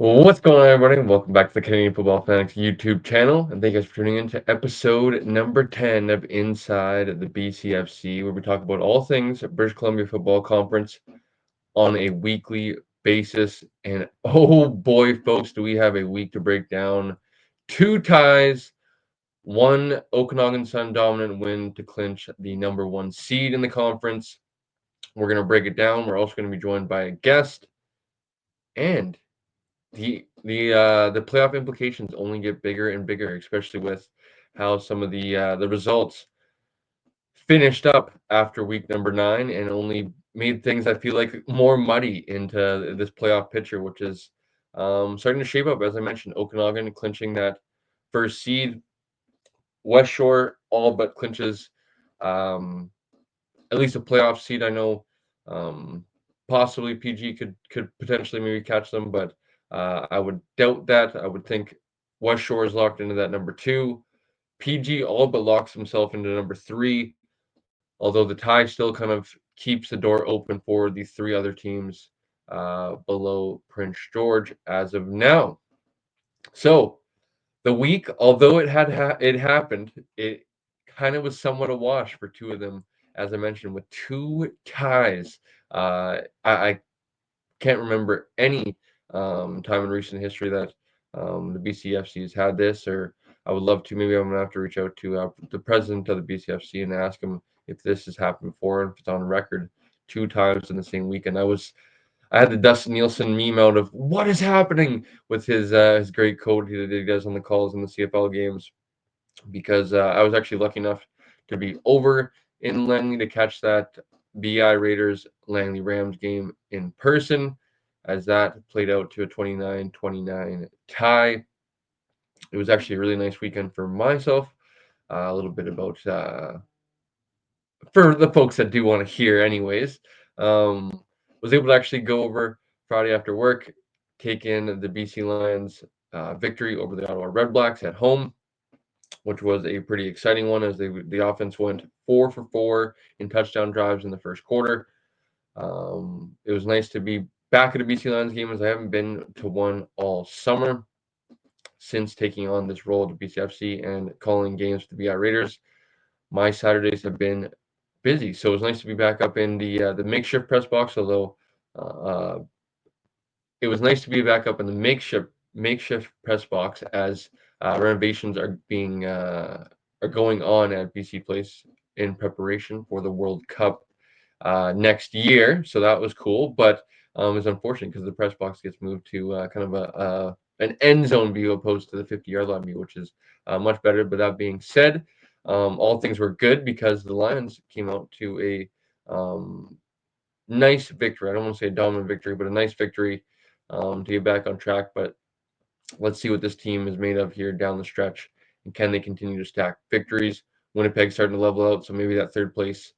What's going on, everybody? Welcome back to the Canadian Football Fanatics YouTube channel, and thank you guys for tuning in to episode number 10 of Inside the Bcfc, where we talk about all things British Columbia Football Conference on a weekly basis. And oh boy, folks, do we have a week to break down. Two ties, one Okanagan Sun dominant win to clinch the number one seed in the conference. We're going to break it down. We're also going to be joined by a guest, and the playoff implications only get bigger and bigger, especially with how some of the results finished up after week number 9 and only made things I feel like more muddy into this playoff picture, which is starting to shape up. As I mentioned, Okanagan clinching that first seed. West Shore all but clinches um, at least a playoff seed. I know um, possibly PG could potentially maybe catch them, but I would doubt that. I would think West Shore is locked into that number 2. PG all but locks himself into number 3, although the tie still kind of keeps the door open for the 3 other teams below Prince George as of now. So the week, although it happened, it kind of was somewhat a wash for 2 of them, as I mentioned, with 2 ties. I can't remember any time in recent history that the BCFC has had this, or I would love to. Maybe I'm gonna have to reach out to the president of the BCFC and ask him if this has happened before and if it's on record. 2 times in the same weekend. I had the Dustin Nielsen meme out of what is happening with his great code that he does on the calls in the CFL games, because I was actually lucky enough to be over in Langley to catch that BI Raiders Langley Rams game in person, as that played out to a 29-29 tie. It was actually a really nice weekend for myself. A little bit about for the folks that do want to hear, anyways. Was able to actually go over Friday after work, take in the BC Lions victory over the Ottawa Red Blacks at home, which was a pretty exciting one as the offense went 4 for 4 in touchdown drives in the first quarter. It was nice to be back at a BC Lions game, as I haven't been to one all summer since taking on this role at the BCFC and calling games for the BI Raiders. My Saturdays have been busy, so it was nice to be back up in the makeshift press box. Although uh, it was nice to be back up in the makeshift press box, as renovations are going on at BC Place in preparation for the World Cup next year. So that was cool, but it's unfortunate because the press box gets moved to kind of an end zone view opposed to the 50-yard line view, which is much better. But that being said, all things were good because the Lions came out to a nice victory. I don't want to say a dominant victory, but a nice victory to get back on track. But let's see what this team is made of here down the stretch, and can they continue to stack victories? Winnipeg's starting to level out, so maybe that third place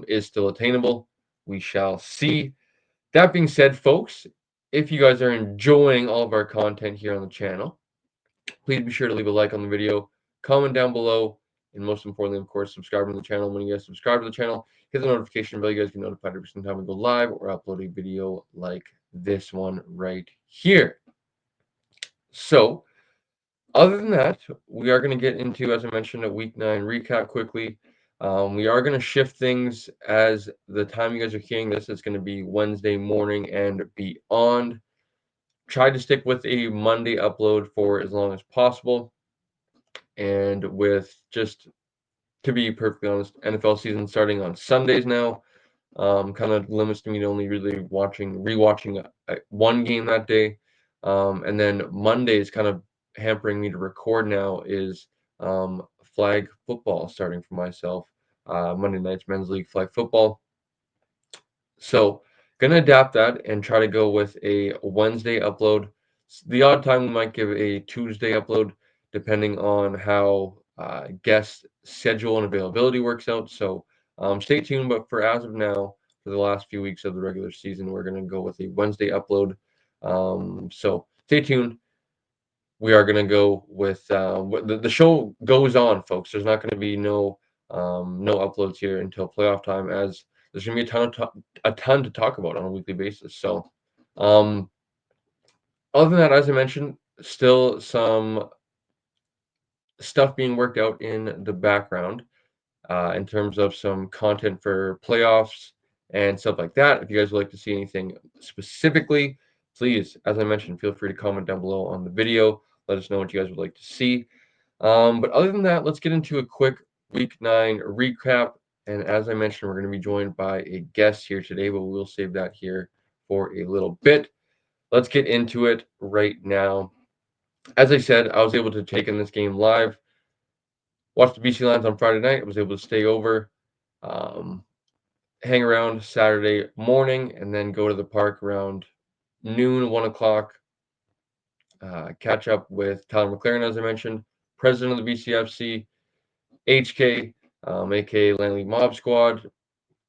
is still attainable. We shall see. That being said, folks, if you guys are enjoying all of our content here on the channel, please be sure to leave a like on the video, comment down below, and most importantly, of course, subscribe to the channel. When you guys subscribe to the channel, hit the notification bell. You guys get notified every single time we go live or upload a video like this one right here. So, other than that, we are going to get into, as I mentioned, a week 9 recap quickly. We are going to shift things as the time you guys are hearing this. It's going to be Wednesday morning and beyond. Try to stick with a Monday upload for as long as possible. And with, just to be perfectly honest, NFL season starting on Sundays now, kind of limits me to only really rewatching one game that day. And then Monday is kind of hampering me to record now is flag football starting for myself. Monday nights men's league flag football. So gonna adapt that and try to go with a Wednesday upload. The odd time we might give a Tuesday upload, depending on how guest schedule and availability works out. So stay tuned. But for as of now, for the last few weeks of the regular season, we're gonna go with a Wednesday upload. So stay tuned. We are gonna go with the show goes on, folks. There's not gonna be no uploads here until playoff time, as there's gonna be a ton to talk about on a weekly basis. So, um, Other than that, as I mentioned, still some stuff being worked out in the background in terms of some content for playoffs and stuff like that. If you guys would like to see anything specifically, please, as I mentioned, feel free to comment down below on the video. Let us know what you guys would like to see. But other than that, let's get into a quick Week 9 recap. And as I mentioned, we're going to be joined by a guest here today, but we'll save that here for a little bit. Let's get into it right now. As I said, I was able to take in this game live, watch the BC Lions on Friday night. I was able to stay over, um, hang around Saturday morning, and then go to the park around noon, 1 o'clock. Catch up with Tyler McLaren, as I mentioned, president of the BCFC, HK, aka Langley Mob Squad,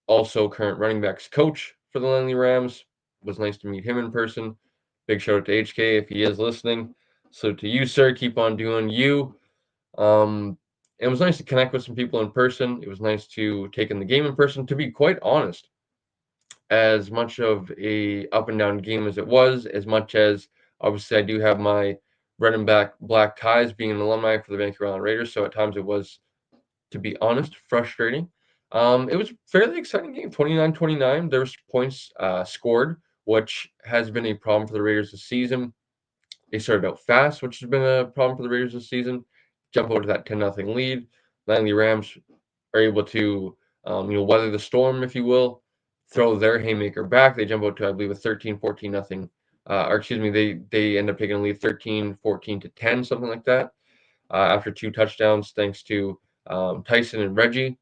also current running backs coach for the Langley Rams. Was nice to meet him in person. Big shout out to HK if he is listening. So to you, sir, keep on doing you. It was nice to connect with some people in person. It was nice to take in the game in person. To be quite honest, as much of a up and down game as it was, as much as obviously I do have my red and black ties being an alumni for the Vancouver Island Raiders, so at times it was, to be honest, frustrating. It was a fairly exciting game, 29-29. There was points scored, which has been a problem for the Raiders this season. They started out fast, which has been a problem for the Raiders this season. Jump over to that 10-0 lead. Langley Rams are able to, weather the storm, if you will, throw their haymaker back. They jump out to, I believe, a 13-14 nothing. Or excuse me, they end up taking a lead 13-14 to 10, something like that, after 2 touchdowns, thanks to Tyson and Reggie.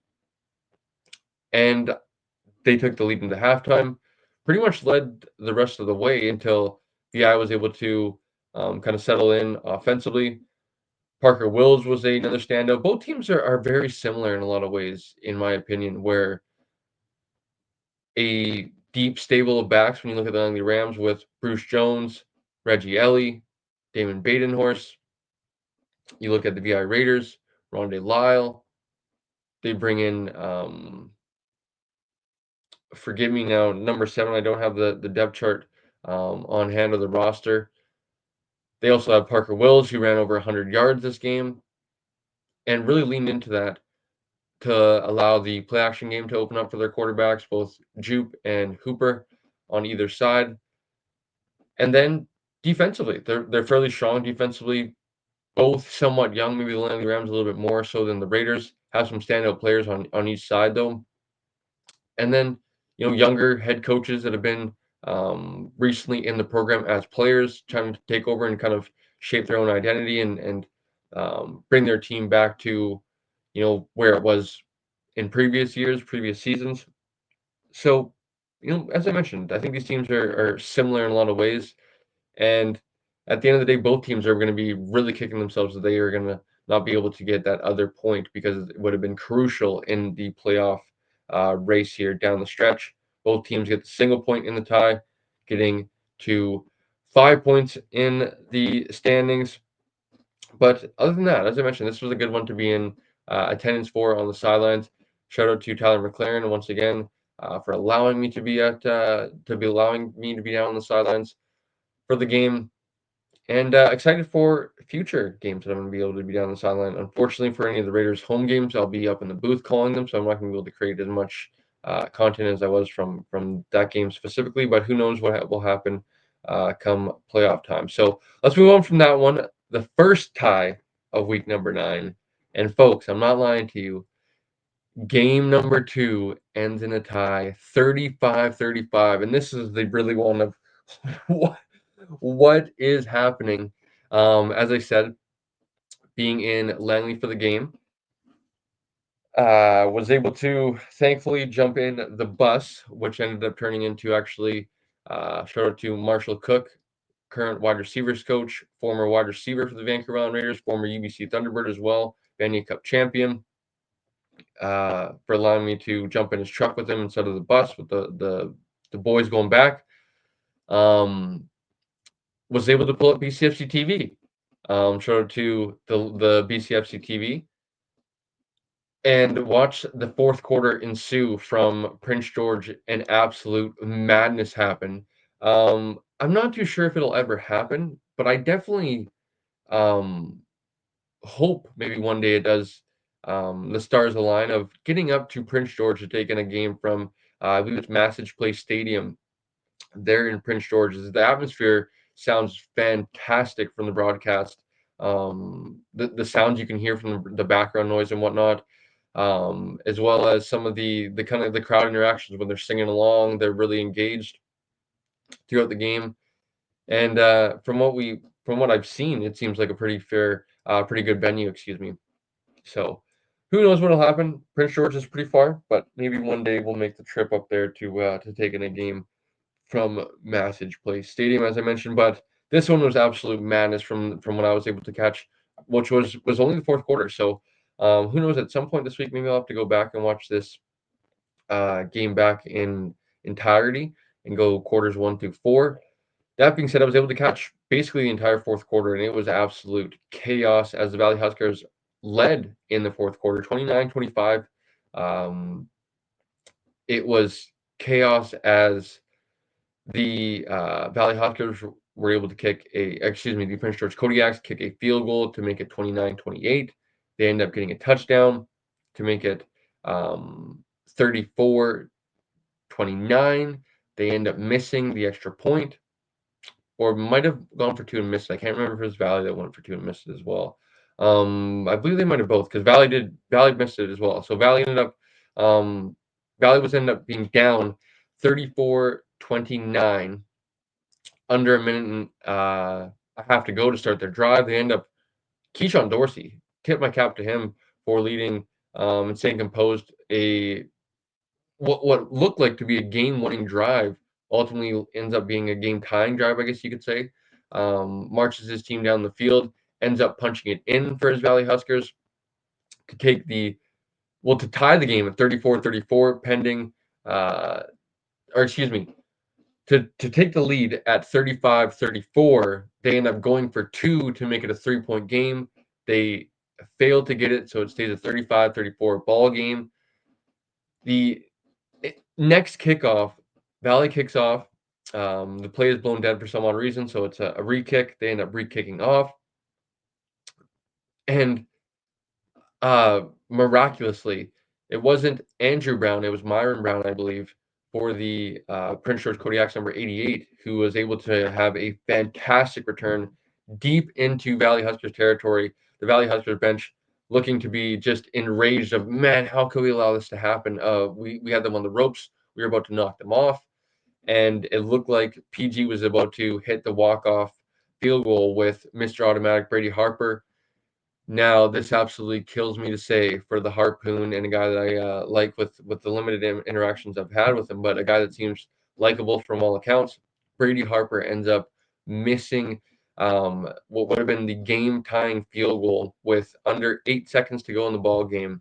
And they took the lead into halftime, pretty much led the rest of the way until VI was able to kind of settle in offensively. Parker Wills was another standout. Both teams are very similar in a lot of ways, in my opinion, where a deep stable of backs, when you look at the Langley Rams with Bruce Jones, Reggie Ellie, Damon Badenhorst. You look at the VI Raiders, Rondé Lyle. They bring in, forgive me now, number 7. I don't have the depth chart on hand of the roster. They also have Parker Wills, who ran over 100 yards this game and really leaned into that to allow the play action game to open up for their quarterbacks, both Jupe and Hooper on either side. And then defensively, they're fairly strong defensively, both somewhat young, maybe the Langley Rams a little bit more so than the Raiders. Have some standout players on each side though. And then, younger head coaches that have been recently in the program as players, trying to take over and kind of shape their own identity and bring their team back to, where it was in previous years, previous seasons. So, as I mentioned, I think these teams are similar in a lot of ways. And at the end of the day, both teams are going to be really kicking themselves that they are going to not be able to get that other point, because it would have been crucial in the playoff race here down the stretch. Both teams get the single point in the tie, getting to 5 points in the standings. But other than that, as I mentioned, this was a good one to be in attendance for on the sidelines. Shout out to Tyler McLaren once again for allowing me to be allowing me to be down on the sidelines for the game. And excited for future games that I'm going to be able to be down the sideline. Unfortunately, for any of the Raiders' home games, I'll be up in the booth calling them, so I'm not going to be able to create as much content as I was from that game specifically. But who knows what will happen come playoff time. So let's move on from that one. The first tie of week number 9. And folks, I'm not lying to you. Game number 2 ends in a tie, 35-35. And this is the really one of what is happening. As I said, being in Langley for the game, was able to thankfully jump in the bus, which ended up turning into actually shout out to Marshall Cook, current wide receivers coach, former wide receiver for the Vancouver Island Raiders, former UBC Thunderbird as well, Vanier Cup champion, for allowing me to jump in his truck with him instead of the bus with the boys going back. Was able to pull up Bcfc TV. Shout out to the Bcfc TV and watch the fourth quarter ensue from Prince George, and absolute madness happen. I'm not too sure if it'll ever happen, but I definitely um, hope maybe one day it does. The stars align of getting up to Prince George to take in a game from, I believe it's Massage Place Stadium there in Prince George. The atmosphere sounds fantastic from the broadcast. The sounds you can hear from the background noise and whatnot, as well as some of the kind of the crowd interactions when they're singing along, they're really engaged throughout the game. And from what I've seen, it seems like a pretty good venue. Excuse me. So, who knows what'll happen? Prince George is pretty far, but maybe one day we'll make the trip up there to take in a game from Massage Place Stadium, as I mentioned. But this one was absolute madness from what I was able to catch, which was only the fourth quarter. So, who knows? At some point this week, maybe I'll have to go back and watch this game back in entirety and go quarters 1 through 4. That being said, I was able to catch basically the entire fourth quarter, and it was absolute chaos as the Valley Huskers led in the fourth quarter, 29-25. Um, it was chaos as the Valley Huskers were able to the Prince George Kodiaks kick a field goal to make it 29-28. They end up getting a touchdown to make it 34-29. They end up missing the extra point, or might have gone for two and missed it. I can't remember if it was Valley that went for two and missed it as well. I believe they might have both because Valley missed it as well. So Valley was ended up being down 34-29, under a minute and a half to go to start their drive. They end up Keyshawn Dorsey, tip my cap to him for leading and staying composed. What looked like to be a game-winning drive ultimately ends up being a game-tying drive, I guess you could say. Marches his team down the field, ends up punching it in for his Valley Huskers to to tie the game at 34-34, pending, or excuse me, to take the lead at 35-34. They end up going for two to make it a 3-point game. They fail to get it, so it stays a 35-34 ball game. The next kickoff, Valley kicks off. The play is blown dead for some odd reason, so it's a re-kick. They end up re-kicking off, and miraculously, it wasn't Andrew Brown, it was Myron Brown, I believe, for the Prince George Kodiaks number 88, who was able to have a fantastic return deep into Valley Huskers territory. The Valley Huskers bench looking to be just enraged of, man, how could we allow this to happen? We had them on the ropes. We were about to knock them off. And it looked like PG was about to hit the walk-off field goal with Mr. Automatic Brady Harper. Now, this absolutely kills me to say for the Harpoon and a guy that I like with the limited interactions I've had with him, but a guy that seems likable from all accounts. Brady Harper ends up missing what would have been the game-tying field goal with under 8 seconds to go in the ball game.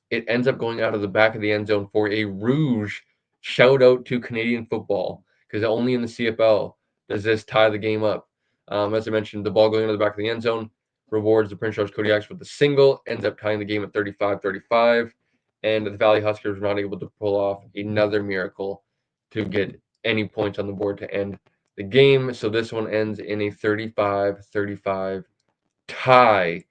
It ends up going out of the back of the end zone for a Rouge shout out to Canadian football, because only in the CFL does this tie the game up. As I mentioned, the ball going out of the back of the end zone rewards the Prince George Kodiaks with a single, ends up tying the game at 35-35, and the Valley Huskers were not able to pull off another miracle to get any points on the board to end the game. So this one ends in a 35-35 tie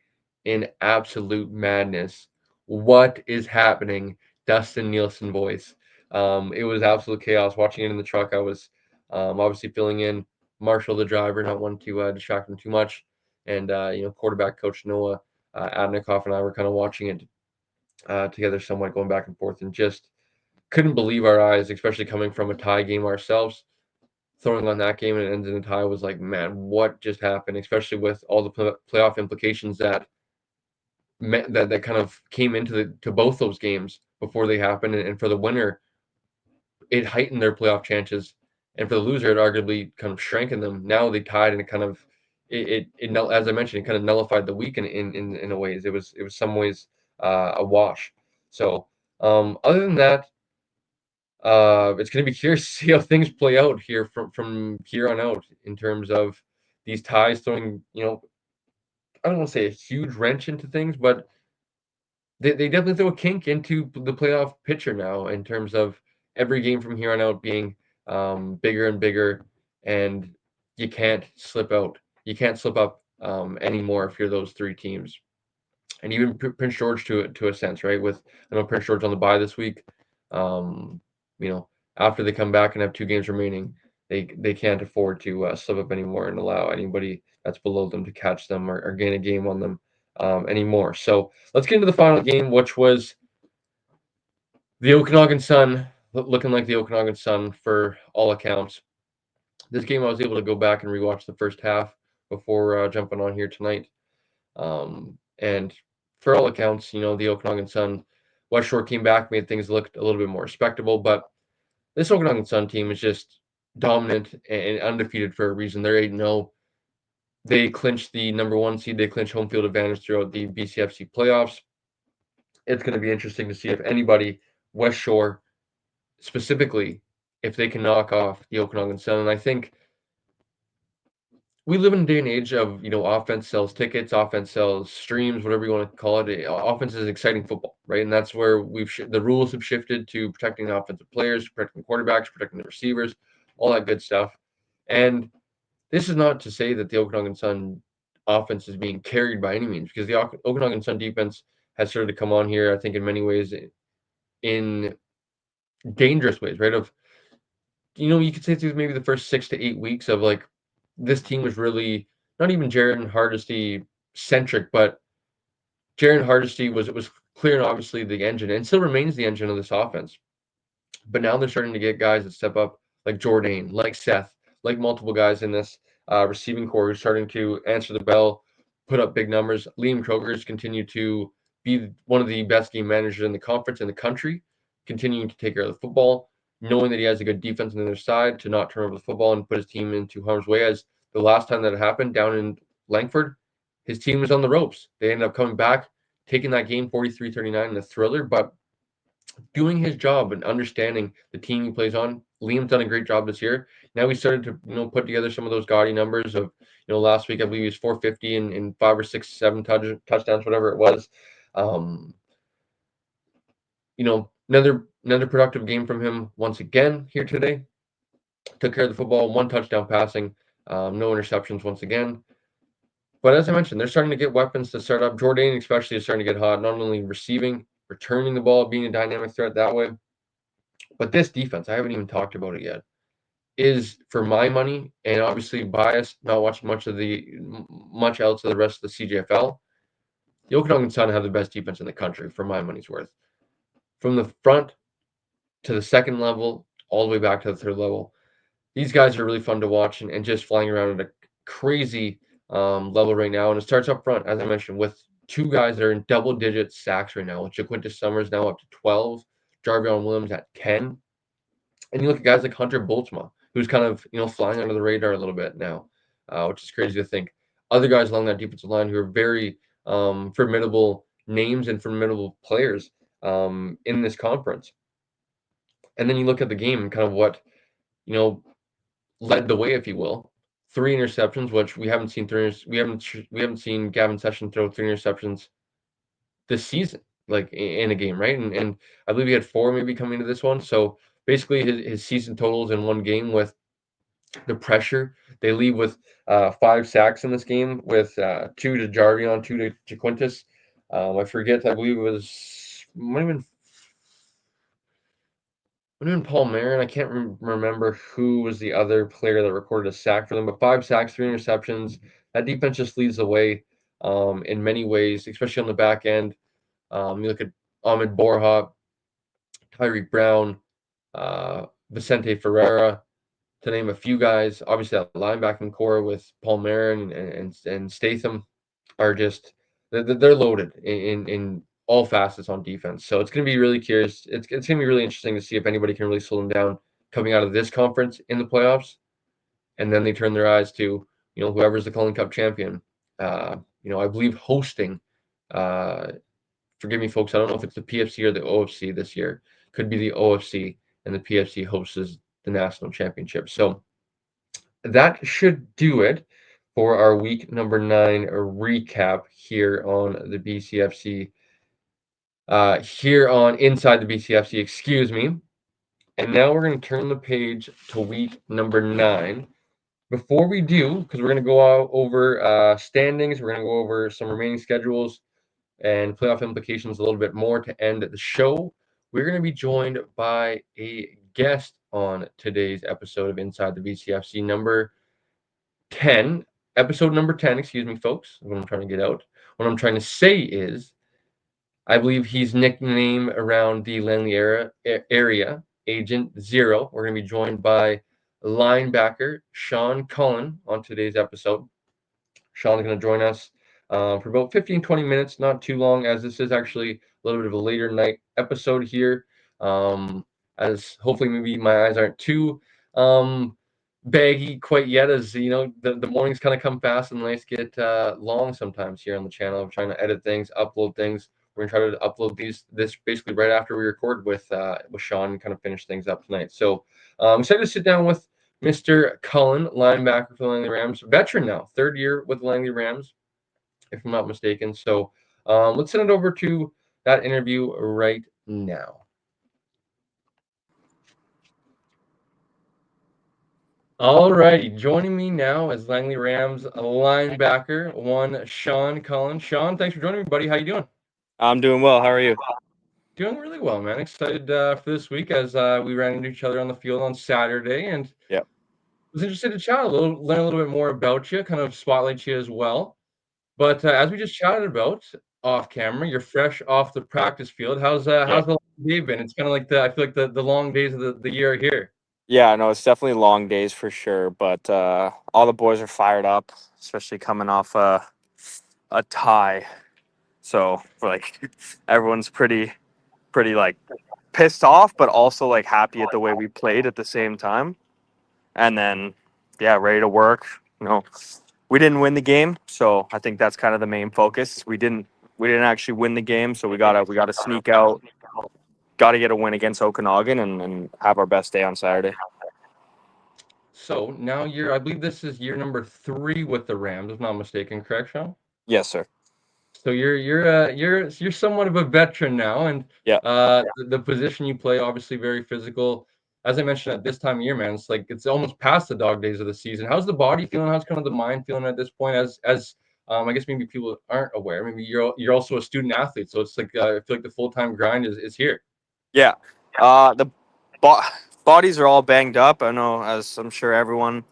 in absolute madness. What is happening? Dustin Nielsen voice. It was absolute chaos. Watching it in the truck, I was obviously filling in Marshall, the driver, not wanting to distract him too much. And quarterback coach Noah Adnikoff and I were kind of watching it together, somewhat going back and forth, and just couldn't believe our eyes, especially coming from a tie game ourselves. Throwing on that game and it ends in a tie was like, man, what just happened? Especially with all the playoff implications that kind of came to both those games before they happened, and for the winner, it heightened their playoff chances, and for the loser, it arguably kind of shrank them. Now they tied, and it kind of as I mentioned, it kind of nullified the week in a ways. It was some ways a wash. So other than that, it's going to be curious to see how things play out here from here on out in terms of these ties throwing, I don't want to say a huge wrench into things, but they definitely throw a kink into the playoff picture now in terms of every game from here on out being bigger and bigger. and you can't slip out. You can't slip up anymore if you're those three teams. And even Prince George to a sense, right? With I know Prince George on the bye this week. Um, you know, after they come back and have 2 games remaining, they can't afford to slip up anymore and allow anybody that's below them to catch them or gain a game on them anymore. So let's get into the final game, which was the Okanagan Sun, looking like the Okanagan Sun for all accounts. This game, I was able to go back and rewatch the first half before jumping on here tonight. And for all accounts, the Okanagan Sun, West Shore came back, made things look a little bit more respectable. But this Okanagan Sun team is just dominant and undefeated for a reason. They're 8-0. They clinched the number 1 seed. They clinched home field advantage throughout the Bcfc playoffs. It's going to be interesting to see if anybody, West Shore specifically, if they can knock off the Okanagan Sun. And I think we live in a day and age of, offense sells tickets, offense sells streams, whatever you want to call it. Offense is exciting football, right? And that's where the rules have shifted to protecting the offensive players, protecting quarterbacks, protecting the receivers, all that good stuff. And this is not to say that the Okanagan Sun offense is being carried by any means, because the Okanagan Sun defense has started to come on here, I think, in many ways, in dangerous ways, right? You could say through maybe the first 6 to 8 weeks of like this team was really not even Jaron Hardesty centric, but Jaron Hardesty was clear and obviously the engine and still remains the engine of this offense. But now they're starting to get guys that step up like Jordan, like Seth, like multiple guys in this receiving core who's starting to answer the bell, put up big numbers. Liam Kroger's continued to be one of the best game managers in the conference in the country, continuing to take care of the football, knowing that he has a good defense on the other side to not turn over the football and put his team into harm's way. As the last time that it happened down in Langford, his team was on the ropes. They ended up coming back, taking that game 43-39 in a thriller, but doing his job and understanding the team he plays on. Liam's done a great job this year. Now he started to put together some of those gaudy numbers of last week I believe he was 450 in 5 or 6, 7 touchdowns, whatever it was. Um, another productive game from him once again here today. Took care of the football, 1 touchdown passing, no interceptions once again. But as I mentioned, they're starting to get weapons to start up. Jordan especially is starting to get hot, not only receiving, returning the ball, being a dynamic threat that way. But this defense, I haven't even talked about it yet, is for my money, and obviously biased, not watching much else of the rest of the CJFL. The Okanagan Sun have the best defense in the country, for my money's worth. From the front to the second level, all the way back to the third level, these guys are really fun to watch and just flying around at a crazy level right now. And it starts up front, as I mentioned, with 2 guys that are in double-digit sacks right now, with Jaquintus Summers now up to 12, Jarvion Williams at 10. And you look at guys like Hunter Boltzma, who's kind of flying under the radar a little bit now, which is crazy to think. Other guys along that defensive line who are very formidable names and formidable players in this conference. And then you look at the game and kind of what led the way, if you will. 3 interceptions, which we haven't seen. We haven't seen Gavin Sessions throw 3 interceptions this season, like in a game, right? And I believe he had 4 maybe coming to this one. So basically, his season totals in one game with the pressure. They leave with 5 sacks in this game, with 2 to Jarvion, 2 to Jaquintus. I forget. I believe it was might have been Paul Marin. I can't remember who was the other player that recorded a sack for them, but 5 sacks, 3 interceptions. That defense just leads the way in many ways, especially on the back end. You look at Ahmed Borja, Tyreek Brown, Vicente Ferreira, to name a few guys. Obviously, that linebacking core with Paul Marin and Statham are just they're loaded in all facets on defense. So it's going to be really curious. It's going to be really interesting to see if anybody can really slow them down coming out of this conference in the playoffs, and then they turn their eyes to whoever's the Cullen Cup champion. I believe hosting. Forgive me, folks. I don't know if it's the PFC or the OFC this year. Could be the OFC, and the PFC hosts the national championship. So that should do it for our week number 9 recap here on the BCFC. Here on Inside the BCFC, excuse me. And now we're going to turn the page to week number 9. Before we do, because we're going to go over standings, we're going to go over some remaining schedules and playoff implications a little bit more to end the show. We're going to be joined by a guest on today's episode of Inside the Bcfc number 10, episode number 10, excuse me, folks. What I'm trying to get out. What I'm trying to say is, I believe he's nicknamed around the Langley area Agent Zero. We're going to be joined by linebacker Sean Cullen on today's episode. Sean's going to join us for about 15, 20 minutes, not too long, as this is actually a little bit of a later night episode here. As hopefully maybe my eyes aren't too baggy quite yet, as you know, the mornings kind of come fast and the nights get long sometimes here on the channel. I'm trying to edit things, upload things. We're gonna try to upload this basically right after we record with Sean and kind of finish things up tonight. So I'm excited to sit down with Mr. Cullen, linebacker for the Langley Rams, veteran now, third year with the Langley Rams, if I'm not mistaken. So let's send it over to that interview right now. All righty, joining me now as Langley Rams linebacker, one Sean Cullen. Sean, thanks for joining me, buddy. How you doing? I'm doing well. How are you? Doing really well, man. Excited for this week as we ran into each other on the field on Saturday, and Yep. was interested to chat learn a little bit more about you, kind of spotlight you as well. But as we just chatted about off camera, you're fresh off the practice field. Yeah. How's the day been? It's kind of like I feel like the long days of the year are here. Yeah, no, it's definitely long days for sure, but all the boys are fired up, especially coming off a tie. So, like everyone's pretty like pissed off, but also like happy at the way we played at the same time. And then yeah, ready to work. You know, we didn't win the game, so I think that's kind of the main focus. We didn't actually win the game, so we gotta sneak out, gotta get a win against Okanagan and have our best day on Saturday. So now I believe this is year number 3 with the Rams, if not mistaken, correct, Sean? Yes, sir. So you're somewhat of a veteran now, and Yeah. the position you play obviously very physical. As I mentioned, at this time of year, man, it's like it's almost past the dog days of the season. How's the body feeling? How's kind of the mind feeling at this point? As I guess maybe people aren't aware. Maybe you're also a student athlete, so it's like I feel like the full-time grind is here. Yeah. The bo- bodies are all banged up. I know, as I'm sure everyone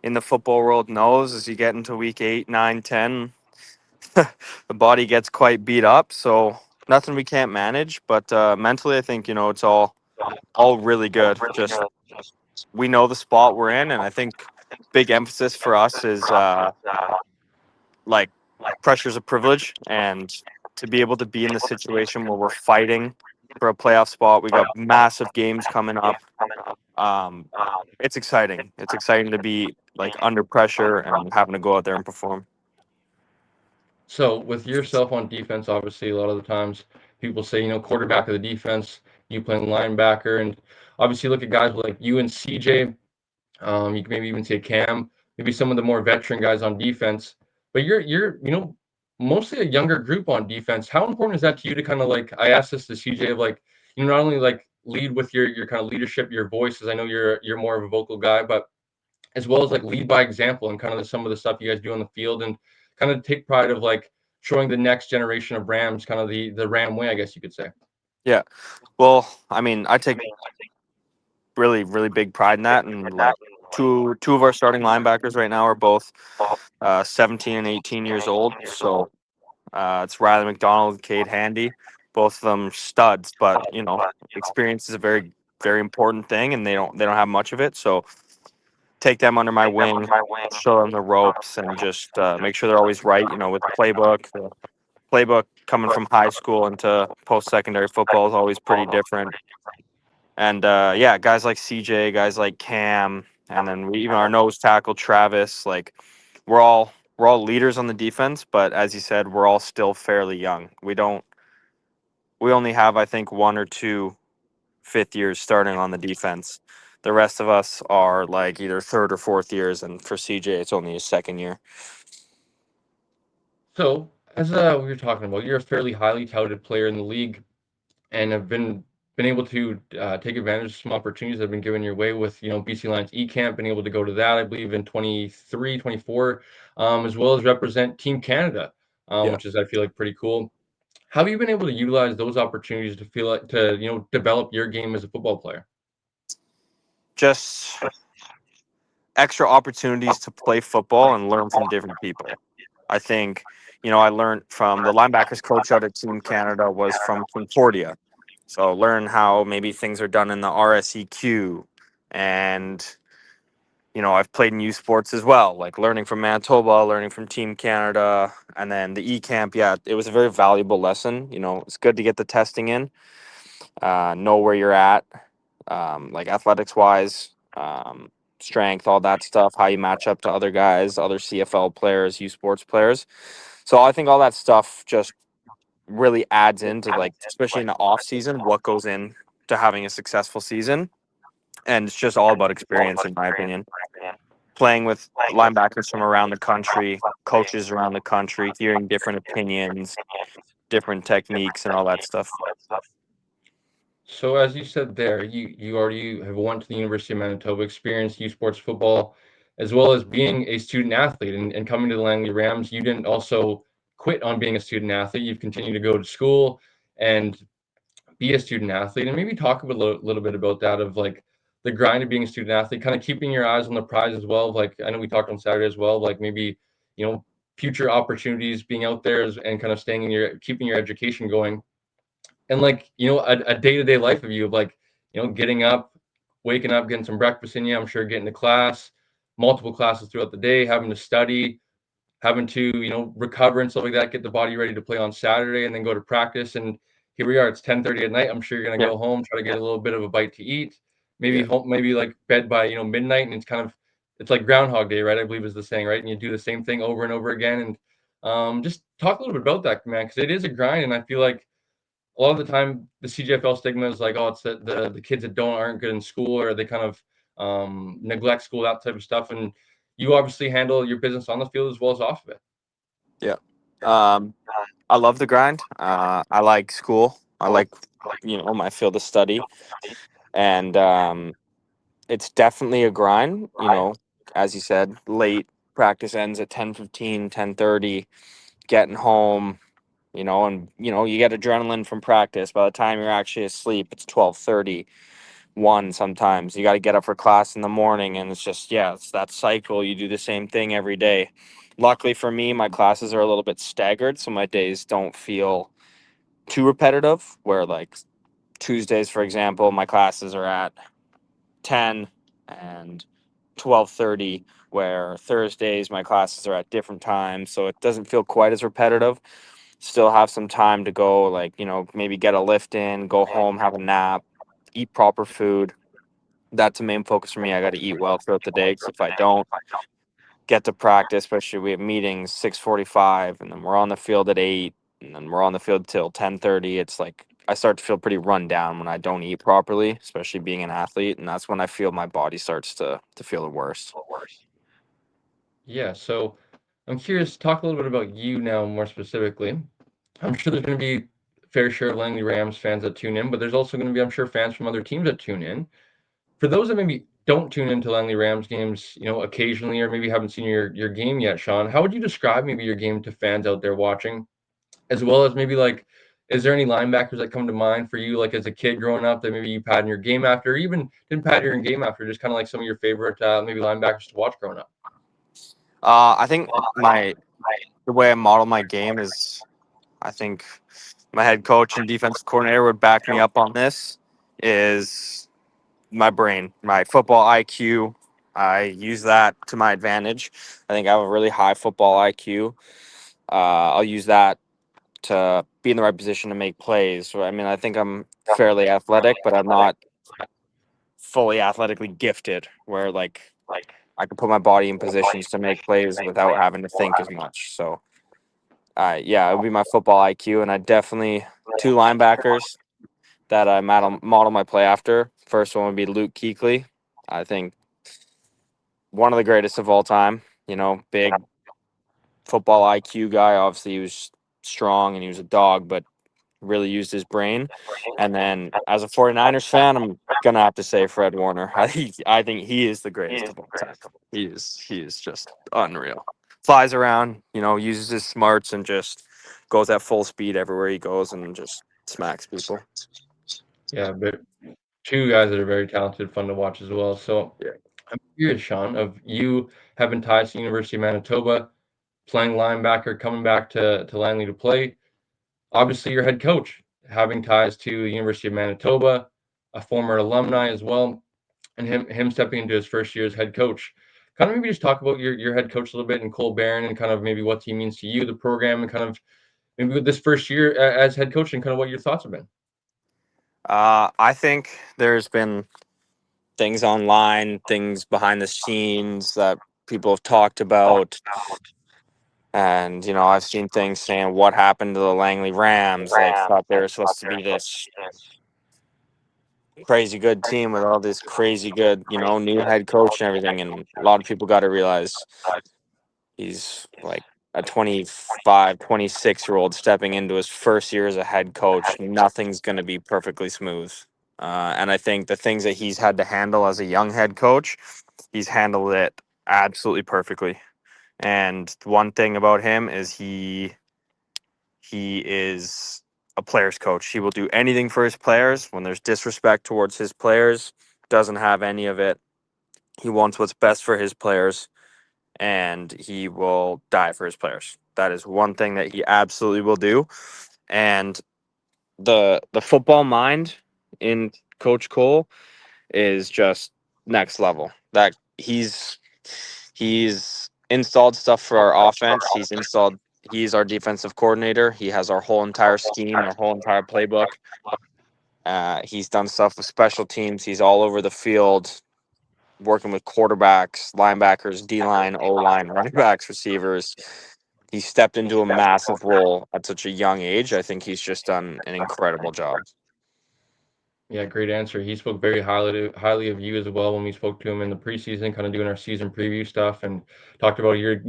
in the football world knows, as you get into week 8, 9, 10, the body gets quite beat up. So nothing we can't manage. But mentally, I think, it's all really good. Just we know the spot we're in. And I think big emphasis for us is like pressure's a privilege. And to be able to be in the situation where we're fighting for a playoff spot, we got massive games coming up. um, it's exciting. It's exciting to be like under pressure and having to go out there and perform. So with yourself on defense, obviously a lot of the times people say, quarterback of the defense, you playing linebacker, and obviously look at guys like you and CJ. You can maybe even say Cam, maybe some of the more veteran guys on defense. But you're mostly a younger group on defense. How important is that to you to kind of like I asked this to CJ of like not only like lead with your kind of leadership, your voice, as I know you're more of a vocal guy, but as well as like lead by example and kind of some of the stuff you guys do on the field and kind of take pride of like showing the next generation of Rams kind of the Ram way, I guess you could say. Yeah. Well, I mean, I take really, really big pride in that. And like two of our starting linebackers right now are both 17 and 18 years old. So it's Riley McDonald and Cade Handy, both of them studs. But experience is a very, very important thing, and they don't have much of it. So take them under my wing, show them the ropes, and just make sure they're always right. With the playbook coming from high school into post-secondary football is always pretty different. And yeah, guys like CJ, guys like Cam, and then even our nose tackle Travis. Like we're all leaders on the defense, but as you said, we're all still fairly young. We only have, I think, one or two fifth years starting on the defense. The rest of us are like either third or fourth years, and for CJ, it's only his second year. So as we were talking about, you're a fairly highly touted player in the league and have been been able to take advantage of some opportunities that have been given your way with, BC Lions E-Camp, been able to go to that, I believe, in 23, 24, as well as represent Team Canada, Yeah. which is, I feel like, pretty cool. How have you been able to utilize those opportunities to feel like to, develop your game as a football player? Just extra opportunities to play football and learn from different people. I think, I learned from the linebackers coach out at Team Canada was from Concordia. So learn how maybe things are done in the RSEQ. And, I've played in youth sports as well, like learning from Manitoba, learning from Team Canada, and then the E Camp. Yeah, it was a very valuable lesson. It's good to get the testing in, know where you're at, like athletics wise, strength, all that stuff, how you match up to other guys, other CFL players, youth sports players. So I think all that stuff just really adds into, like, especially in the off season, what goes in to having a successful season. And it's just all about experience, in my opinion. Playing with linebackers from around the country, coaches around the country, hearing different opinions, different techniques, and all that stuff. So as you said there, you already have went to the University of Manitoba, experienced youth sports football, as well as being a student athlete and coming to the Langley Rams. You didn't also quit on being a student athlete. You've continued to go to school and be a student athlete, and maybe talk a little bit about that of like the grind of being a student athlete, kind of keeping your eyes on the prize as well. Like I know we talked on Saturday as well, like maybe, you know, future opportunities being out there and kind of staying in your keeping your education going and like a day-to-day life of you of like getting up, waking up, getting some breakfast in you, I'm sure getting to class, multiple classes throughout the day, having to study, having to recover and stuff like that, get the body ready to play on Saturday and then go to practice. And here we are, it's 10:30 at night. I'm sure you're going to Yeah. go home, try to get a little bit of a bite to eat, maybe Yeah. home, maybe like bed by midnight. And it's like Groundhog Day, right? I believe is the saying, right? And you do the same thing over and over again. And just talk a little bit about that, man, because it is a grind. And I feel like a lot of the time the CGFL stigma is like, oh, it's the kids that aren't good in school, or they kind of neglect school, that type of stuff. And you obviously handle your business on the field as well as off of it. Yeah. Um, I love the grind. I like school. I like, my field of study. And it's definitely a grind, as you said, late practice ends at 10:15, 10:30, getting home, and, you get adrenaline from practice. By the time you're actually asleep, it's 12:30, 1 sometimes. You got to get up for class in the morning. And it's just, yeah, it's that cycle. You do the same thing every day. Luckily for me, my classes are a little bit staggered, so my days don't feel too repetitive, where like Tuesdays, for example, my classes are at 10 and 12:30, where Thursdays my classes are at different times, so it doesn't feel quite as repetitive. Still have some time to go, like, maybe get a lift in, go home, have a nap, eat proper food. That's the main focus for me. I got to eat well throughout the day, because if I don't get to practice, especially we have meetings 6:45, and then we're on the field at 8, and then we're on the field till 10:30. It's like I start to feel pretty run down when I don't eat properly, especially being an athlete, and that's when I feel my body starts to feel the worst. Yeah, so I'm curious, talk a little bit about you now more specifically. I'm sure there's going to be a fair share of Langley Rams fans that tune in, but there's also going to be, I'm sure, fans from other teams that tune in. For those that maybe don't tune into Langley Rams games, occasionally, or maybe haven't seen your game yet, Sean, how would you describe maybe your game to fans out there watching, as well as maybe like, is there any linebackers that come to mind for you, like as a kid growing up, that maybe you had in your game after, or even didn't pad your game after, just kind of like some of your favorite maybe linebackers to watch growing up? I think the way I model my game is, I think my head coach and defensive coordinator would back me up on this, is my brain, my football IQ. I use that to my advantage. I think I have a really high football IQ. I'll use that to be in the right position to make plays. I mean, I think I'm fairly athletic, but I'm not fully athletically gifted, where like I can put my body in positions to make plays without having to think as much. So, yeah, it would be my football IQ, and I definitely two linebackers that I model my play after. First one would be Luke Kuechly. I think one of the greatest of all time. Big football IQ guy. Obviously, he was strong and he was a dog, but really used his brain. And then as a 49ers fan, I'm gonna have to say Fred Warner. I think he is the greatest of all time. He is just unreal. Flies around, uses his smarts and just goes at full speed everywhere he goes and just smacks people. Yeah, but two guys that are very talented, fun to watch as well. So Yeah. I'm curious, Sean, of you having ties to University of Manitoba, playing linebacker, coming back to Langley to play. Obviously, your head coach having ties to the University of Manitoba, a former alumni as well, and him stepping into his first year as head coach. Kind of maybe just talk about your head coach a little bit and Cole Barron and kind of maybe what he means to you, the program, and kind of maybe with this first year as head coach and kind of what your thoughts have been. I think there's been things online, things behind the scenes that people have talked about. And, I've seen things saying what happened to the Langley Rams. They thought they were supposed to be this crazy good team with all this crazy good, new head coach and everything. And a lot of people got to realize he's like a 25, 26-year-old stepping into his first year as a head coach. Nothing's going to be perfectly smooth. And I think the things that he's had to handle as a young head coach, he's handled it absolutely perfectly. And one thing about him is he is a player's coach. He will do anything for his players. When there's disrespect towards his players, doesn't have any of it. He wants what's best for his players, and he will die for his players. That is one thing that he absolutely will do. And the football mind in Coach Cole is just next level. That he's installed stuff for our offense. He's our defensive coordinator. He has our whole entire scheme, our whole entire playbook. He's done stuff with special teams. He's all over the field, working with quarterbacks, linebackers, D line, O line, running backs, receivers. He stepped into a massive role at such a young age. I think he's just done an incredible job. Yeah, great answer. He spoke very highly of you as well when we spoke to him in the preseason, kind of doing our season preview stuff, and talked about your,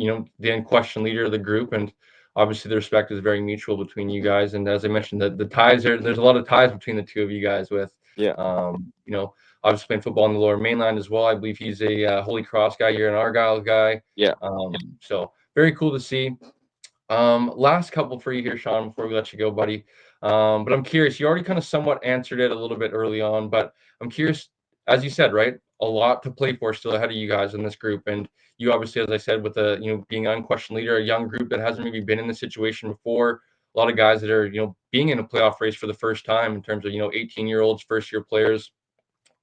the unquestioned leader of the group, and obviously the respect is very mutual between you guys. And as I mentioned, the ties there's a lot of ties between the two of you guys with, Yeah. obviously playing football on the Lower Mainland as well. I believe he's a Holy Cross guy. You're an Argyle guy. Yeah. So very cool to see. Last couple for you here, Sean, before we let you go, buddy. But I'm curious, you already kind of somewhat answered it a little bit early on, but I'm curious, as you said, right? A lot to play for still ahead of you guys in this group. And you obviously, as I said, with the, being an unquestioned leader, a young group that hasn't maybe been in this situation before, a lot of guys that are, being in a playoff race for the first time in terms of, 18-year-olds, first year players.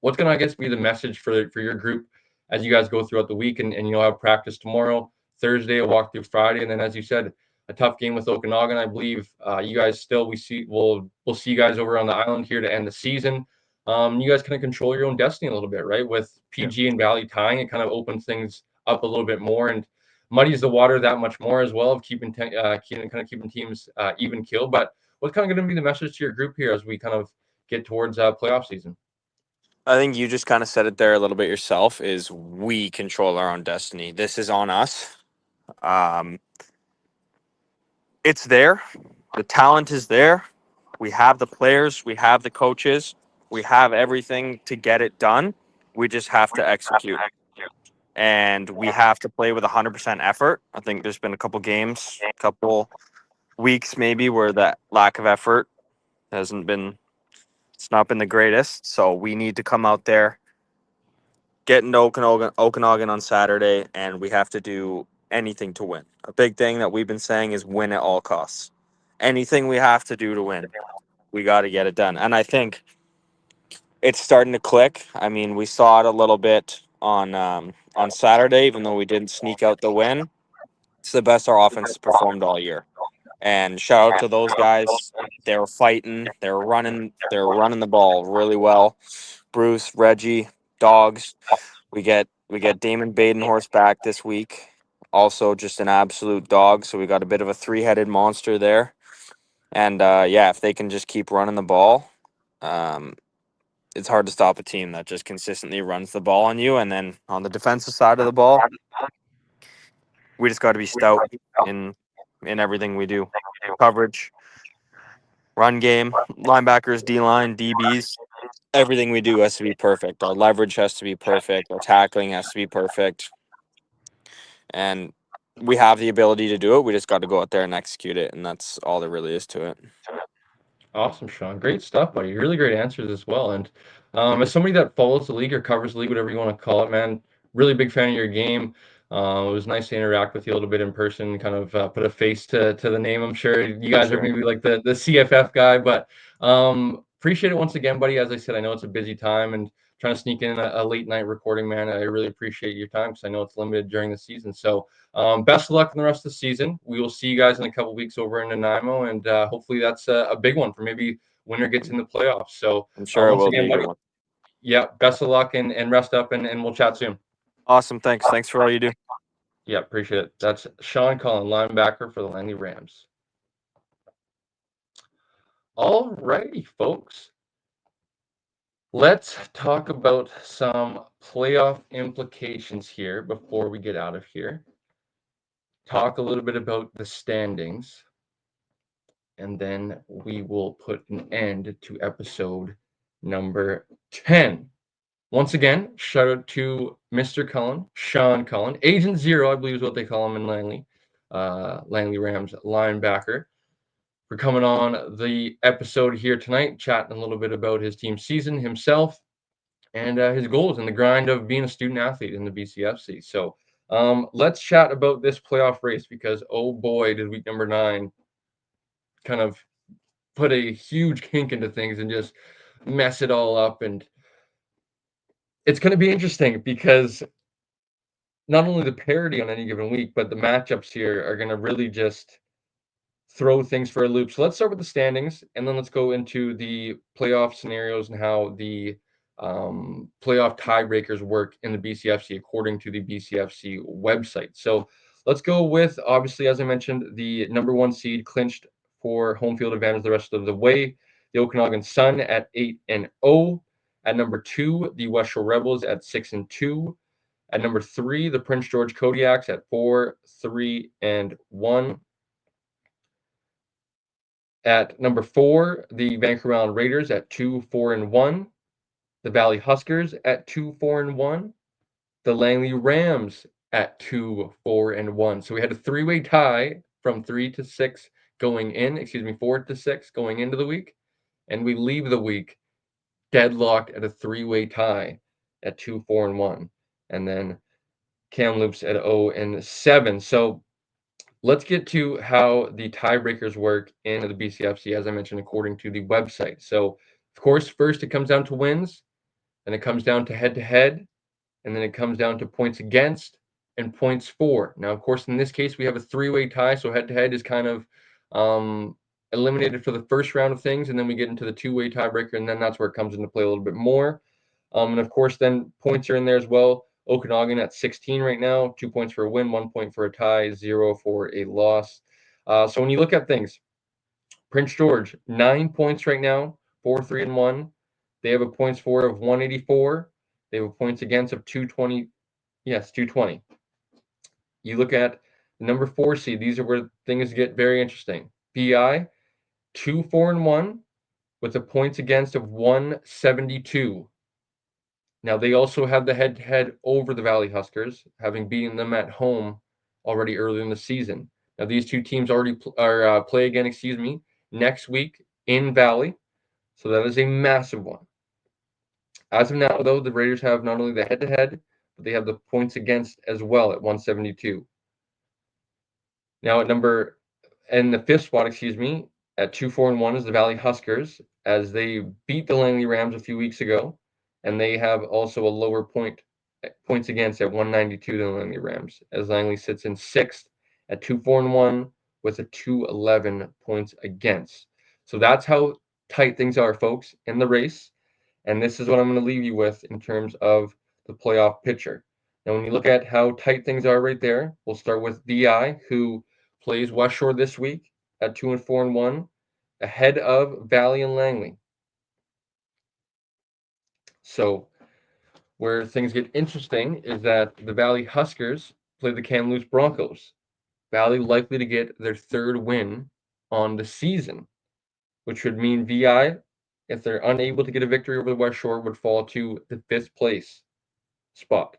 What's going to, I guess, be the message for your group as you guys go throughout the week and have practice tomorrow, Thursday, a walkthrough Friday, and then, as you said, a tough game with Okanagan. I believe you guys still we'll see you guys over on the island here to end the season. You guys kind of control your own destiny a little bit, right? With Yeah. PG and Valley tying, it kind of opens things up a little bit more and muddies the water that much more as well of keeping teams even kill. But what's kind of going to be the message to your group here as we kind of get towards playoff season? I think you just kind of said it there a little bit yourself, is we control our own destiny. This is on us. Um, it's there. The talent is there. We have the players. We have the coaches. We have everything to get it done. We just have to execute. And we have to play with 100% effort. I think there's been a couple games, a couple weeks maybe where that lack of effort hasn't been, it's not been the greatest. So we need to come out there, get into Okanagan on Saturday, and we have to do anything to win. A big thing that we've been saying is win at all costs. Anything we have to do to win, we got to get it done. And I think it's starting to click. I mean, we saw it a little bit on Saturday, even though we didn't sneak out the win. It's the best our offense has performed all year. And shout out to those guys. They were fighting. They were running. They were running the ball really well. Bruce, Reggie, dogs. We get Damon Badenhorst back this week. Also, just an absolute dog. So we got a bit of a three-headed monster there. And yeah, if they can just keep running the ball, um, it's hard to stop a team that just consistently runs the ball on you. And then on the defensive side of the ball, we just got to be stout in everything we do. Coverage, run game, linebackers, D line, DBs. Everything we do has to be perfect. Our leverage has to be perfect. Our tackling has to be perfect. And we have the ability to do it. We just got to go out there and execute it. And that's all there really is to it. Awesome, Sean. Great stuff, buddy. Really great answers as well. And as somebody that follows the league or covers the league, whatever you want to call it, man, really big fan of your game. It was nice to interact with you a little bit in person, kind of put a face to the name. I'm sure you guys are Sure. maybe like the CFF guy, but appreciate it once again, buddy. As I said, I know it's a busy time and trying to sneak in a late night recording, man. I really appreciate your time because I know it's limited during the season. So best of luck in the rest of the season. We will see you guys in a couple weeks over in Nanaimo, and hopefully that's a big one for maybe winner gets in the playoffs. So I'm sure it once will be again, a good buddy, one. yeah, best of luck and rest up, and we'll chat soon. Awesome. Thanks. Thanks for all you do. Yeah, appreciate it. That's Sean Cullen, linebacker for the Langley Rams. All righty, folks. Let's talk about some playoff implications here before we get out of here. Talk a little bit about the standings, and then we will put an end to episode number 10. Once again, shout out to Mr. Cullen, Sean Cullen, Agent Zero, I believe is what they call him in Langley, Langley Rams linebacker, for coming on the episode here tonight, chatting a little bit about his team season, himself, and his goals and the grind of being a student athlete in the Bcfc. So let's chat about this playoff race because, oh boy, did week number 9 kind of put a huge kink into things and just mess it all up. And it's going to be interesting because not only the parity on any given week, but the matchups here are going to really just throw things for a loop. So let's start with the standings, and then let's go into the playoff scenarios and how the playoff tiebreakers work in the BCFC according to the BCFC website. So let's go with, obviously, as I mentioned, the number 1 seed clinched for home field advantage the rest of the way. The Okanagan Sun at 8-0. At number 2, the West Shore Rebels at 6-2. At number 3, the Prince George Kodiaks at 4-3-1. At number 4, the Vancouver Island Raiders at 2-4-1. The Valley Huskers at 2-4-1. The Langley Rams at 2-4-1. So we had a 3-way tie from 3 to 6 going in, 4 to 6 going into the week, and we leave the week deadlocked at a 3-way tie at 2-4-1. And then Kamloops at 0-7. So let's get to how the tiebreakers work in the BCFC, as I mentioned, according to the website. So, of course, first it comes down to wins, then it comes down to head-to-head, and then it comes down to points against and points for. Now, of course, in this case, we have a 3-way tie, so head-to-head is kind of eliminated for the first round of things, and then we get into the 2-way tiebreaker, and then that's where it comes into play a little bit more. And of course, then points are in there as well. Okanagan at 16 right now, 2 points for a win, 1 point for a tie, 0 for a loss. So when you look at things, Prince George, 9 points right now, 4-3-1. They have a points for of 184. They have a points against of 220. Yes, 220. You look at the number 4 seed. These are where things get very interesting. BI, 2-4-1 with a points against of 172. Now, they also have the head-to-head over the Valley Huskers, having beaten them at home already earlier in the season. Now, these two teams already play again, next week in Valley. So that is a massive one. As of now, though, the Raiders have not only the head-to-head, but they have the points against as well at 172. Now, in the 5th spot, at 2-4-1 is the Valley Huskers, as they beat the Langley Rams a few weeks ago, and they have also a lower points against at 192 than the Langley Rams, as Langley sits in 6th at 2-4-1 with a 211 points against. So that's how tight things are, folks, in the race, and this is what I'm going to leave you with in terms of the playoff picture. Now, when you look at how tight things are right there, we'll start with BI, who plays West Shore this week at 2-4-1, ahead of Valley and Langley. So where things get interesting is that the Valley Huskers play the Kamloops Broncos. Valley likely to get their 3rd win on the season. which would mean VI, if they're unable to get a victory over the West Shore, would fall to the 5th place spot.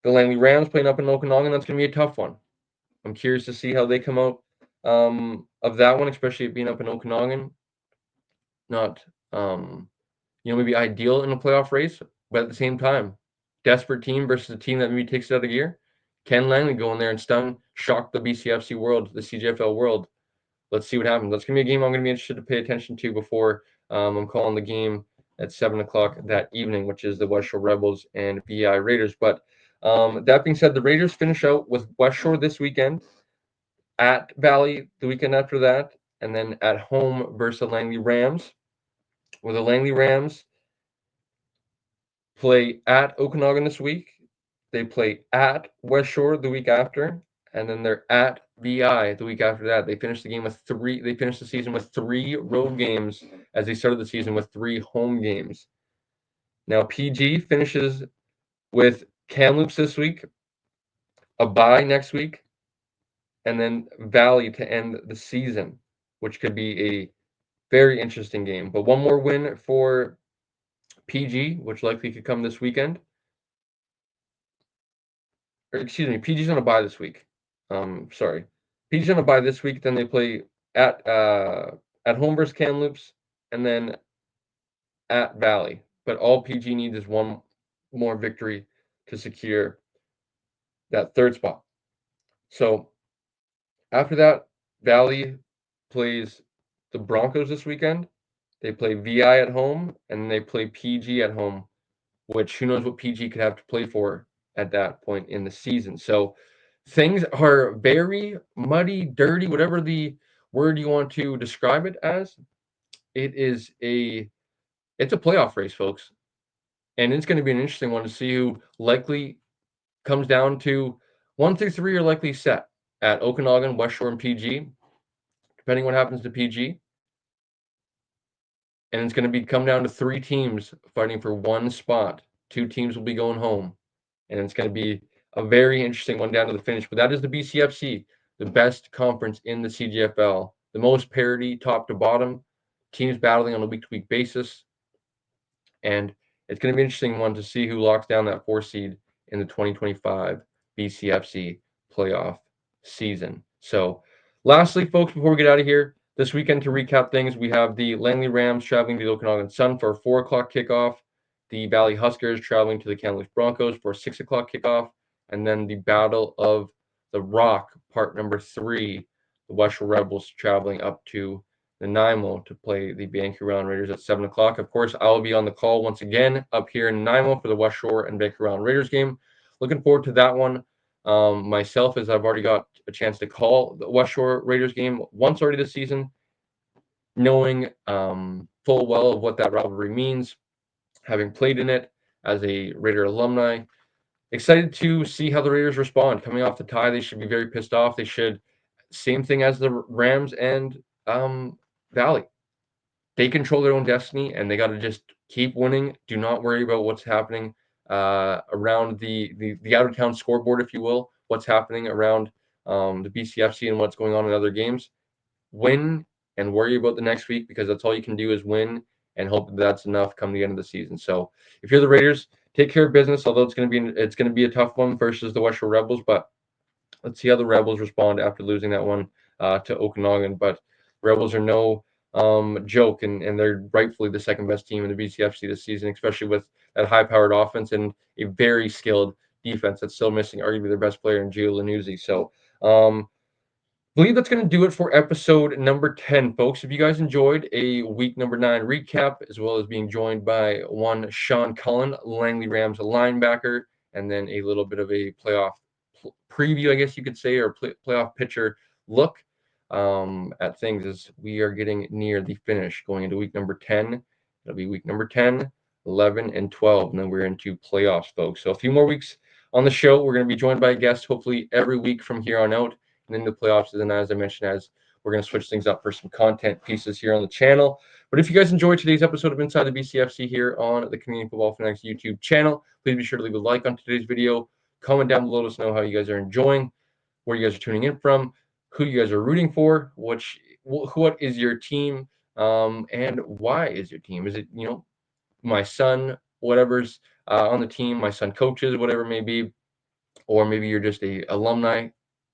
The Langley Rams playing up in Okanagan, that's going to be a tough one. I'm curious to see how they come out of that one, especially it being up in Okanagan. Not, maybe ideal in a playoff race, but at the same time, desperate team versus a team that maybe takes it out of gear. Can Langley go in there and shock the BCFC world, the CJFL world? Let's see what happens. That's going to be a game I'm going to be interested to pay attention to before I'm calling the game at 7 o'clock that evening, which is the West Shore Rebels and BI Raiders. But that being said, the Raiders finish out with West Shore this weekend, at Valley the weekend after that, and then at home versus the Langley Rams, where the Langley Rams play at Okanagan this week. They play at West Shore the week after, and then they're at VI the week after that. They finished the game with three. They finished the season with 3 road games as they started the season with 3 home games. Now PG finishes with Kamloops this week, a bye next week, and then Valley to end the season, which could be a very interesting game. But one more win for PG, which likely could come this weekend. Or excuse me, PG's on a bye this week. Sorry. PG's on a bye this week. Then they play at home versus Kamloops, and then at Valley. But all PG needs is one more victory to secure that 3rd spot. So after that, Valley plays the Broncos this weekend. They play VI at home, and they play PG at home, which who knows what PG could have to play for at that point in the season. So things are very muddy, dirty, whatever the word you want to describe it as. It's a playoff race, folks. And it's going to be an interesting one to see who likely comes down to 1 through 3 are likely set at Okanagan, West Shore, and PG, depending what happens to PG. And it's going to come down to 3 teams fighting for 1 spot. 2 teams will be going home. And it's going to be a very interesting one down to the finish. But that is the BCFC, the best conference in the CGFL, the most parity top to bottom, teams battling on a week-to-week basis. And it's going to be an interesting one to see who locks down that 4 seed in the 2025 BCFC playoff season. So lastly, folks, before we get out of here, this weekend to recap things, we have the Langley Rams traveling to the Okanagan Sun for a 4 o'clock kickoff, the Valley Huskers traveling to the Kamloops Broncos for a 6 o'clock kickoff, and then the Battle of the Rock, part number 3, the West Shore Rebels traveling up to the Nanaimo to play the Vancouver Island Raiders at 7 o'clock. Of course, I will be on the call once again up here in Nanaimo for the West Shore and Vancouver Island Raiders game. Looking forward to that one. Myself, as I've already got a chance to call the West Shore Raiders game once already this season, knowing full well of what that rivalry means, having played in it as a Raider alumni. Excited to see how the Raiders respond. Coming off the tie, they should be very pissed off. They should, same thing as the Rams and Valley. They control their own destiny, and they got to just keep winning. Do not worry about what's happening around the out of town scoreboard, if you will. What's happening around the BCFC and what's going on in other games. Win and worry about the next week, because that's all you can do is win and hope that that's enough come the end of the season. So if you're the Raiders, take care of business. Although it's going to be a tough one versus the West Shore Rebels, but let's see how the Rebels respond after losing that one to Okanagan. But Rebels are no joke, and they're rightfully the second best team in the BCFC this season, especially with that high-powered offense and a very skilled defense that's still missing arguably their best player in Gio Lanuzzi. So believe that's going to do it for episode number 10, folks. If you guys enjoyed a week number 9 recap, as well as being joined by one Sean Cullen, Langley Rams linebacker, and then a little bit of a playoff preview, I guess you could say, or playoff pitcher look at things as we are getting near the finish, going into week number 10. It'll be week number 10, 11, and 12, and then we're into playoffs, folks. So a few more weeks on the show. We're going to be joined by a guest, hopefully every week from here on out. And then the playoffs, and then as I mentioned, as we're going to switch things up for some content pieces here on the channel. But if you guys enjoyed today's episode of Inside the BCFC here on the Canadian Football Fanatics YouTube channel, please be sure to leave a like on today's video. Comment down below, let us know how you guys are enjoying, where you guys are tuning in from, who you guys are rooting for, which what is your team, and why is your team? Is it, my son, whatever's on the team, my son coaches, whatever it may be, or maybe you're just a alumni,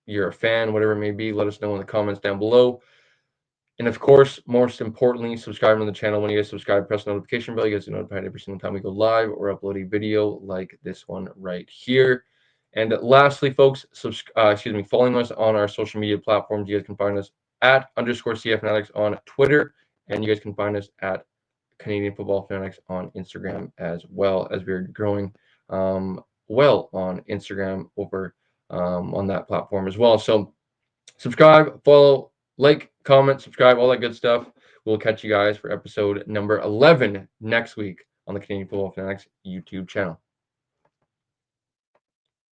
you're a fan, whatever it may be. Let us know in the comments down below. And of course, most importantly, subscribe to the channel. When you guys subscribe, press the notification bell. You guys get notified every single time we go live or upload a video like this one right here. And lastly, folks, following us on our social media platforms. You guys can find us at _CF Fanatics on Twitter, and you guys can find us at Canadian Football Fanatics on Instagram, as well as we're growing well on Instagram over on that platform as well. So subscribe, follow, like, comment, subscribe, all that good stuff. We'll catch you guys for episode number 11 next week on the Canadian Football Fanatics YouTube channel.